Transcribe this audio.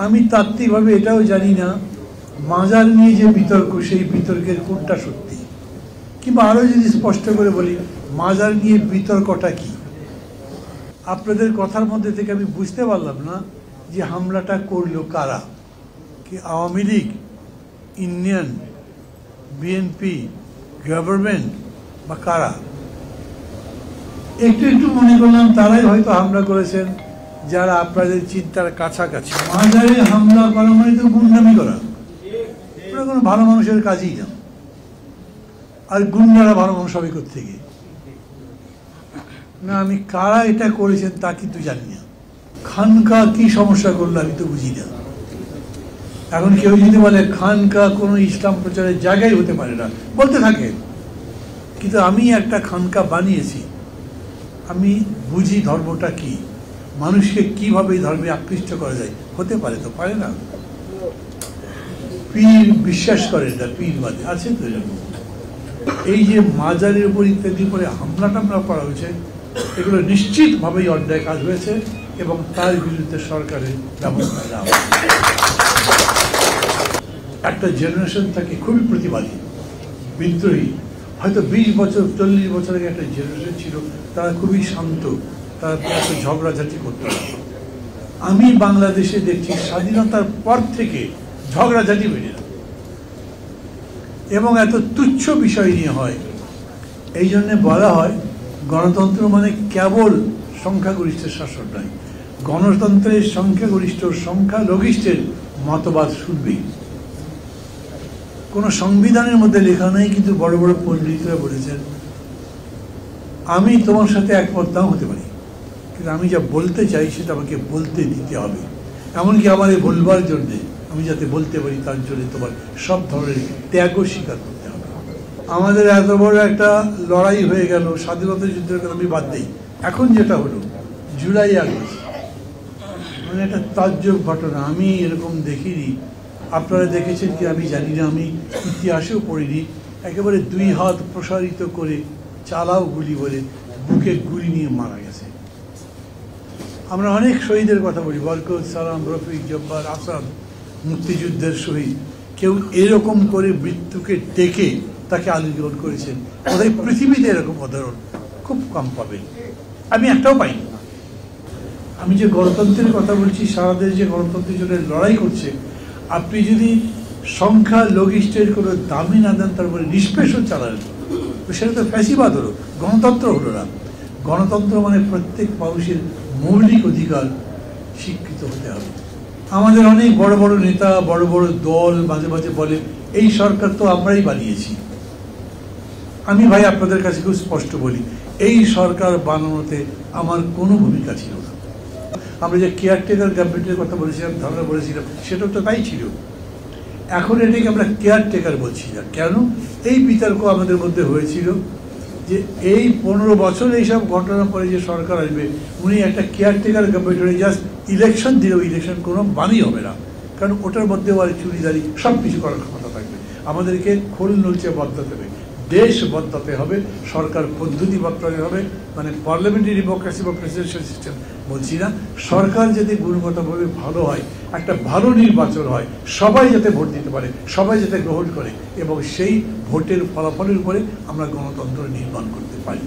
আমি তাত্ত্বিকভাবে এটাও জানি না মাজার নিয়ে যে বিতর্ক, সেই বিতর্কের কোনটা সত্যি, কিংবা আরও যদি স্পষ্ট করে বলি মাজার নিয়ে বিতর্কটা কি। আপনাদের কথার মধ্যে থেকে আমি বুঝতে পারলাম না যে হামলাটা করলো কারা, কি Awami League, union, BNP, government বা কারা। একটু একটু মনে করলাম তারাই হয়তো হামলা করেছেন যারা আপনাদের চিন্তার কাছাকাছি। মাজারে হামলা করা মানে তো গুন্ডামি করা, ওটা কোনো ভালো মানুষের কাজই না। আর গুন্ডারা ভালো মানুষ হবে কোত্থেকে? না, আমি কারা এটা করেছেন তা কিন্তু জানি না। খানকা কি সমস্যা করলো আমি তো বুঝি না। এখন কেউ যদি বলে খানকা কোনো ইসলাম প্রচারের জায়গায় হতে পারে না, বলতে থাকে, কিন্তু আমি একটা খানকা বানিয়েছি, আমি বুঝি ধর্মটা কি, মানুষকে কিভাবে ধর্মে আকৃষ্ট করা যায়। হতে পারে তো পারে না। পীর বিশ্বাস করে না, পীর বাদে আছে তো এরকম। এই যে মাজারের উপর ইত্যাদি করে হামলা টামলা করা হয়েছে, এগুলো নিশ্চিতভাবেই অন্যায় কাজ হয়েছে এবং তার বিরুদ্ধে সরকারের ব্যবস্থা নেওয়া। একটা জেনারেশন থাকে খুবই প্রতিবাদী, বিদ্রোহী। হয়তো 20 বছর 40 বছর আগে একটা জেনারেশন ছিল, তারা খুবই শান্ত, তারা এত ঝগড়াঝাটি করতে না। আমি বাংলাদেশে দেখছি স্বাধীনতার পর থেকে ঝগড়াঝাটি বেড়ে না, এবং এত তুচ্ছ বিষয় নিয়ে হয়। এই জন্যে বলা হয় গণতন্ত্র মানে কেবল সংখ্যাগরিষ্ঠের শাসন নয়, গণতন্ত্রের সংখ্যাগরিষ্ঠ সংখ্যালঘিষ্ঠের মতবাদ শুনবেই। কোনো সংবিধানের মধ্যে লেখা নেই, কিন্তু বড় বড় পণ্ডিতরা বলেছেন আমি তোমার সাথে একমত নাও হতে পারি, কিন্তু আমি যা বলতে চাই সেটা আমাকে বলতে দিতে হবে। এমনকি আমার এই বলবার জন্যে আমি যাতে বলতে পারি তার জন্য তোমার সব ধরনের ত্যাগও স্বীকার করতে হবে। আমাদের এত বড় একটা লড়াই হয়ে গেল, স্বাধীনতা যুদ্ধের কথা আমি বাদ দিই। এখন যেটা হলো জুলাই আগস্ট, মানে একটা তাজ্জব ঘটনা, আমি এরকম দেখিনি। আপনারা দেখেছেন কি আমি জানি না, আমি ইতিহাসেও পড়িনি। একেবারে 2 হাত প্রসারিত করে চালাও গুলি বলে বুকে গুলি নিয়ে মারা গেছে। আমরা অনেক শহীদের কথা বলি, বরকত, সালাম, রফিক, জব্বার, আসাদ, মুক্তিযুদ্ধের শহীদ। কেউ এরকম করে মৃত্যুকে ডেকে তাকে আলিঙ্গন করেছেন, বোধহয় পৃথিবীতে এরকম উদাহরণ খুব কম পাবেন। আমি একটাও পাইনি। আমি যে গণতন্ত্রের কথা বলছি, সারা দেশ যে গণতন্ত্রের জন্য লড়াই করছে, আপনি যদি সংখ্যালঘিষ্ঠের কোনো দামি না দেন, তারপরে নিষ্পেষণ চালান, সেটা তো ফ্যাসিবাদ হলো, গণতন্ত্র হলো না। গণতন্ত্র মানে প্রত্যেক মানুষের মৌলিক অধিকার স্বীকৃত হতে হবে। আমাদের অনেক বড় বড় নেতা, বড় বড় দল মাঝে মাঝে বলে এই সরকার তো আমরাই বানিয়েছি। আমি ভাই আপনাদের কাছে খুব স্পষ্ট বলি, এই সরকার বানানোতে আমার কোনো ভূমিকা ছিল না। আমরা যে কেয়ারটেকার গভর্নমেন্টের কথা বলেছিলাম, ধারণা বলেছিলাম, সেটাও তো তাই ছিল। এখন এটাকে আমরা কেয়ারটেকার বলছি না কেন? এই বিতর্ক আমাদের মধ্যে হয়েছিল যে এই 15 বছর এইসব ঘটনার পরে যে সরকার আসবে, উনি একটা কেয়ারটেকার গভর্নমেন্ট জাস্ট ইলেকশন দিলেও ইলেকশন কোনো মানই হবে না, কারণ ওটার মধ্যে আর চুরিদারি সব কিছু করার ক্ষমতা থাকবে। আমাদেরকে খোল নলচে বদলাতে হবে, দেশ বদলাতে হবে, সরকার পদ্ধতি বদলাতে হবে। মানে পার্লামেন্টারি ডেমোক্রেসি বা প্রেসিডেন্সিয়াল সিস্টেম বলছি না, সরকার যাতে গুণগতভাবে ভালো হয়, একটা ভালো নির্বাচন হয়, সবাই যাতে ভোট দিতে পারে, সবাই যাতে গ্রহণ করে, এবং সেই ভোটের ফলাফলের উপরে আমরা গণতন্ত্র নির্মাণ করতে পারি।